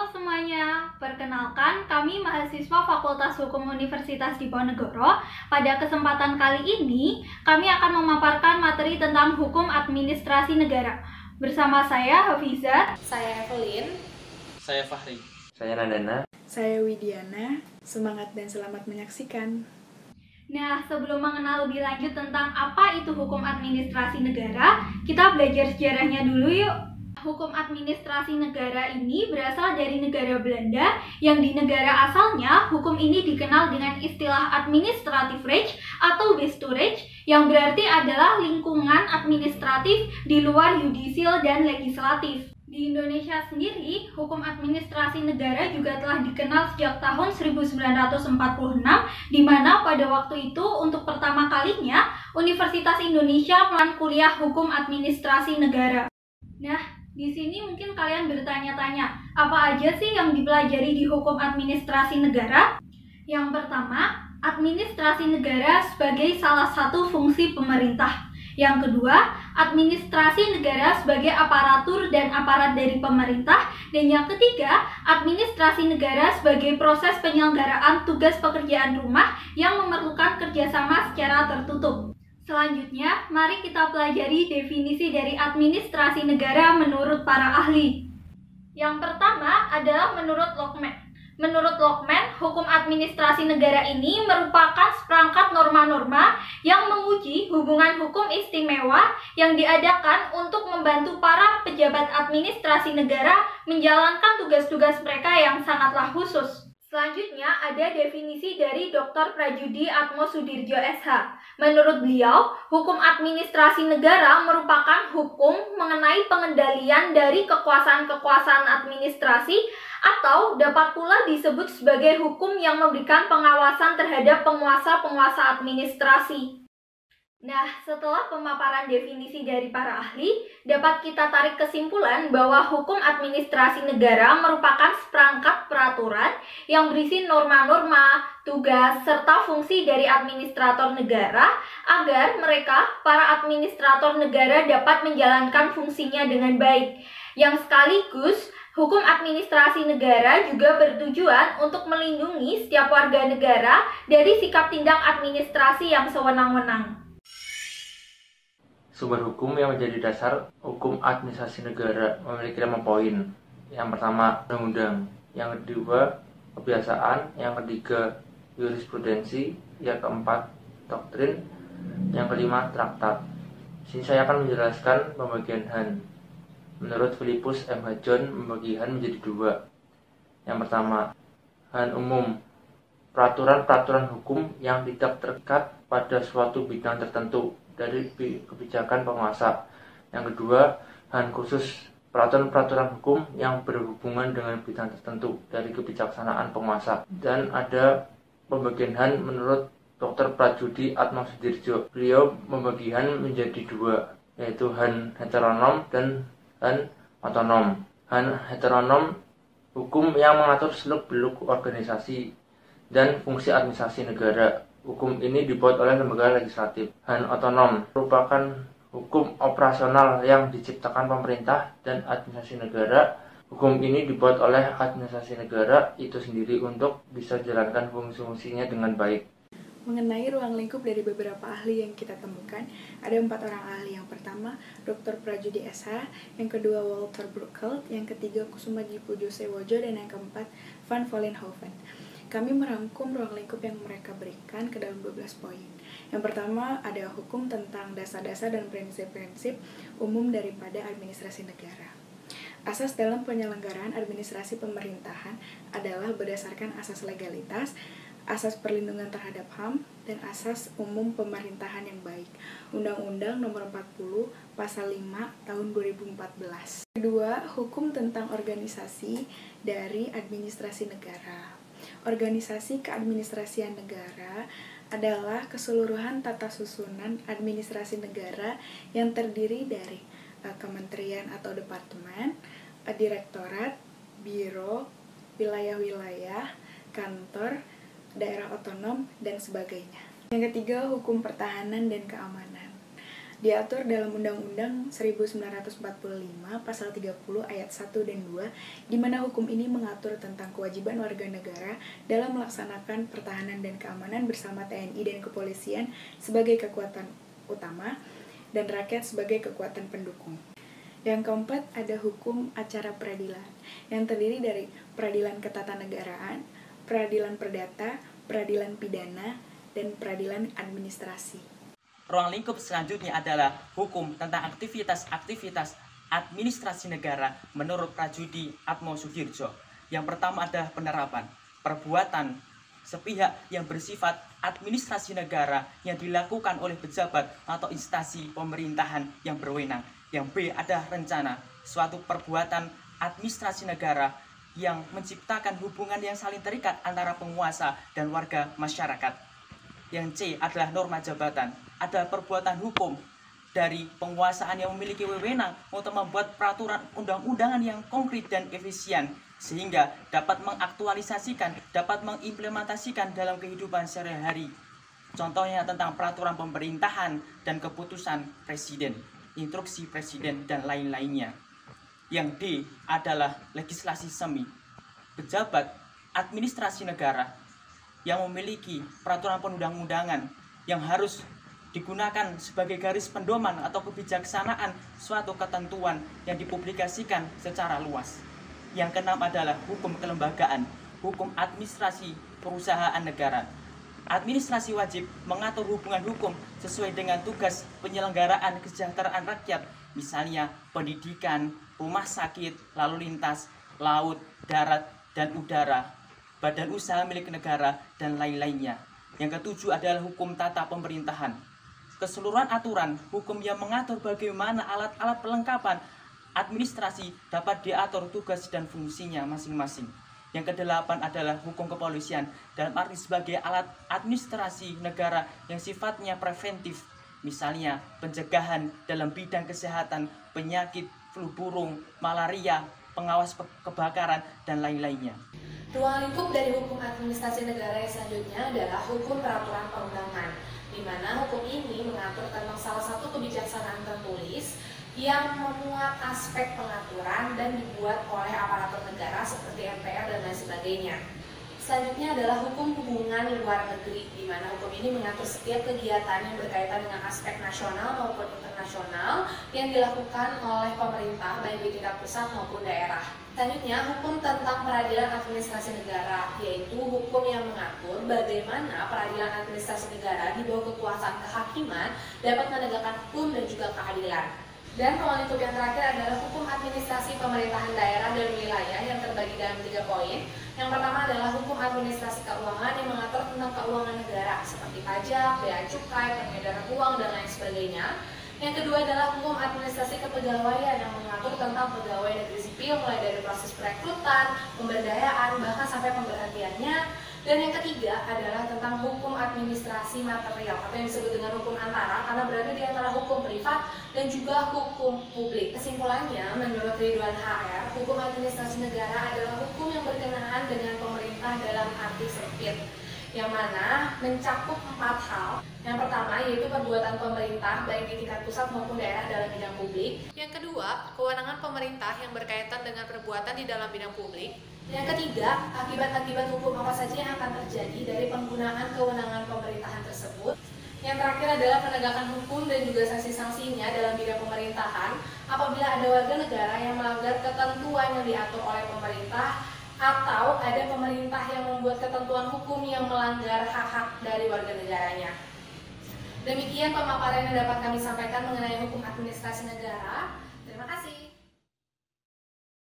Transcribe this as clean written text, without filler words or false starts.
semuanya, perkenalkan kami mahasiswa Fakultas Hukum Universitas Diponegoro. Pada kesempatan kali ini, kami akan memaparkan materi tentang hukum administrasi negara. Bersama saya Hafizat, saya Evelyn, saya Fahri, saya Nandana, saya Widiana. Semangat dan selamat menyaksikan. Nah, sebelum mengenal lebih lanjut tentang apa itu hukum administrasi negara, kita belajar sejarahnya dulu yuk. Hukum administrasi negara ini berasal dari negara Belanda, yang di negara asalnya hukum ini dikenal dengan istilah administrative recht atau Westrecht, yang berarti adalah lingkungan administratif di luar yudisial dan legislatif. Di Indonesia sendiri, hukum administrasi negara juga telah dikenal sejak tahun 1946, di mana pada waktu itu untuk pertama kalinya Universitas Indonesia melakukan kuliah hukum administrasi negara. Nah, di sini mungkin kalian bertanya-tanya, apa aja sih yang dipelajari di hukum administrasi negara? Yang pertama, administrasi negara sebagai salah satu fungsi pemerintah. Yang kedua, administrasi negara sebagai aparatur dan aparat dari pemerintah. Dan yang ketiga, administrasi negara sebagai proses penyelenggaraan tugas pekerjaan rumah yang memerlukan kerjasama secara tertutup. Selanjutnya, mari kita pelajari definisi dari administrasi negara menurut para ahli. Yang pertama adalah menurut Lockman. Menurut Lockman, hukum administrasi negara ini merupakan seperangkat norma-norma yang menguji hubungan hukum istimewa yang diadakan untuk membantu para pejabat administrasi negara menjalankan tugas-tugas mereka yang sangatlah khusus. Selanjutnya ada definisi dari Dr. Prajudi Atmosudhirjo SH. Menurut beliau, hukum administrasi negara merupakan hukum mengenai pengendalian dari kekuasaan-kekuasaan administrasi atau dapat pula disebut sebagai hukum yang memberikan pengawasan terhadap penguasa-penguasa administrasi. Nah, setelah pemaparan definisi dari para ahli, dapat kita tarik kesimpulan bahwa hukum administrasi negara merupakan seperangkat peraturan yang berisi norma-norma, tugas, serta fungsi dari administrator negara agar mereka, para administrator negara, dapat menjalankan fungsinya dengan baik. Yang sekaligus, hukum administrasi negara juga bertujuan untuk melindungi setiap warga negara dari sikap tindak administrasi yang sewenang-wenang. Sumber hukum yang menjadi dasar hukum administrasi negara memiliki 5 poin. Yang pertama, undang-undang. Yang kedua, kebiasaan. Yang ketiga, jurisprudensi. Yang keempat, doktrin. Yang kelima, traktat. Sini saya akan menjelaskan pembagian Han. Menurut Philippus M. H. John, membagi Han menjadi 2. Yang pertama, Han umum. Peraturan-peraturan hukum yang tidak terikat pada suatu bidang tertentu dari kebijakan penguasa. Yang kedua, Han khusus, peraturan-peraturan hukum yang berhubungan dengan bidang tertentu dari kebijaksanaan penguasa. Dan ada pembagian Han menurut Dr. Prajudi Atmosudhirjo. Beliau membagi Han menjadi 2, yaitu Han heteronom dan Han otonom. Han heteronom, hukum yang mengatur seluk-beluk organisasi dan fungsi administrasi negara. Hukum ini dibuat oleh lembaga legislatif. Han otonom merupakan hukum operasional yang diciptakan pemerintah dan administrasi negara. Hukum ini dibuat oleh administrasi negara itu sendiri untuk bisa jalankan fungsi-fungsinya dengan baik. Mengenai ruang lingkup dari beberapa ahli yang kita temukan, ada 4 orang ahli. Yang pertama, Dr. Prajudi SH, yang kedua Walter Bruckelt, yang ketiga Kusumajipu Josewojo, dan yang keempat Van Vollenhoven. Kami merangkum ruang lingkup yang mereka berikan ke dalam 12 poin. Yang pertama ada hukum tentang dasar-dasar dan prinsip-prinsip umum daripada administrasi negara. Asas dalam penyelenggaraan administrasi pemerintahan adalah berdasarkan asas legalitas, asas perlindungan terhadap HAM, dan asas umum pemerintahan yang baik. Undang-Undang Nomor 40 Pasal 5 Tahun 2014. Kedua, hukum tentang organisasi dari administrasi negara. Organisasi keadministrasian negara adalah keseluruhan tata susunan administrasi negara yang terdiri dari kementerian atau departemen, direktorat, biro, wilayah-wilayah, kantor, daerah otonom, dan sebagainya. Yang ketiga, hukum pertahanan dan keamanan. diatur dalam Undang-Undang 1945 Pasal 30 Ayat 1 dan 2, di mana hukum ini mengatur tentang kewajiban warga negara dalam melaksanakan pertahanan dan keamanan bersama TNI dan kepolisian sebagai kekuatan utama dan rakyat sebagai kekuatan pendukung. Yang keempat, ada hukum acara peradilan yang terdiri dari peradilan ketatanegaraan, peradilan perdata, peradilan pidana, dan peradilan administrasi. Ruang lingkup selanjutnya adalah hukum tentang aktivitas-aktivitas administrasi negara menurut Prajudi Atmosudirjo. Yang pertama adalah penerapan perbuatan sepihak yang bersifat administrasi negara yang dilakukan oleh pejabat atau instansi pemerintahan yang berwenang. Yang B adalah rencana suatu perbuatan administrasi negara yang menciptakan hubungan yang saling terikat antara penguasa dan warga masyarakat. Yang C adalah norma jabatan, ada perbuatan hukum dari penguasaan yang memiliki wewenang untuk membuat peraturan undang-undangan yang konkret dan efisien sehingga dapat mengaktualisasikan, dapat mengimplementasikan dalam kehidupan sehari-hari. Contohnya tentang peraturan pemerintahan dan keputusan presiden, instruksi presiden, dan lain-lainnya. Yang D adalah legislasi semi, pejabat administrasi negara yang memiliki peraturan perundang-undangan yang harus digunakan sebagai garis pedoman atau kebijaksanaan suatu ketentuan yang dipublikasikan secara luas. Yang keenam adalah hukum kelembagaan, hukum administrasi perusahaan negara. Administrasi wajib mengatur hubungan hukum sesuai dengan tugas penyelenggaraan kesejahteraan rakyat, misalnya pendidikan, rumah sakit, lalu lintas, laut, darat, dan udara, badan usaha milik negara, dan lain-lainnya. Yang ketujuh adalah hukum tata pemerintahan. Keseluruhan aturan hukum yang mengatur bagaimana alat-alat perlengkapan administrasi dapat diatur tugas dan fungsinya masing-masing. Yang kedelapan adalah hukum kepolisian dalam arti sebagai alat administrasi negara yang sifatnya preventif, misalnya pencegahan dalam bidang kesehatan, penyakit, flu burung, malaria, pengawas kebakaran, dan lain-lainnya. Ruang lingkup dari hukum administrasi negara yang selanjutnya adalah hukum peraturan perundangan, di mana hukum ini mengatur tentang salah satu kebijaksanaan tertulis yang memuat aspek pengaturan dan dibuat oleh aparatur negara seperti MPR dan lain sebagainya. Selanjutnya adalah hukum hubungan luar negeri, di mana hukum ini mengatur setiap kegiatan yang berkaitan dengan aspek nasional maupun internasional yang dilakukan oleh pemerintah baik di tingkat pusat maupun daerah. Selanjutnya, hukum tentang peradilan administrasi negara, yaitu hukum yang mengatur bagaimana peradilan administrasi negara di bawah kekuasaan kehakiman dapat menegakkan hukum dan juga keadilan. Dan ruang lingkup yang terakhir adalah hukum administrasi pemerintahan daerah dan wilayah yang terbagi dalam 3 poin. Yang pertama adalah hukum administrasi keuangan yang mengatur tentang keuangan negara seperti pajak, bea cukai, peredaran uang, dan lain sebagainya. Yang kedua adalah hukum administrasi kepegawaian yang mengatur tentang pegawai negeri sipil mulai dari proses perekrutan, pemberdayaan, bahkan sampai pemberhentiannya. Dan yang ketiga adalah tentang hukum administrasi material atau yang disebut dengan hukum antara, karena berada di antara hukum privat dan juga hukum publik. Kesimpulannya, menurut Ridwan HR, hukum administrasi negara adalah hukum yang berkenaan dengan pemerintah dalam arti sempit, yang mana mencakup 4 hal. Yang pertama yaitu perbuatan pemerintah baik di tingkat pusat maupun daerah dalam bidang publik. Yang kedua, kewenangan pemerintah yang berkaitan dengan perbuatan di dalam bidang publik. Yang ketiga, akibat-akibat hukum apa saja yang akan terjadi dari penggunaan kewenangan pemerintahan tersebut. Yang terakhir adalah penegakan hukum dan juga sanksi-sanksinya dalam bidang pemerintahan apabila ada warga negara yang melanggar ketentuan yang diatur oleh pemerintah atau ada pemerintah yang membuat ketentuan hukum yang melanggar hak-hak dari warga negaranya. Demikian pemaparan yang dapat kami sampaikan mengenai hukum administrasi negara. Terima kasih.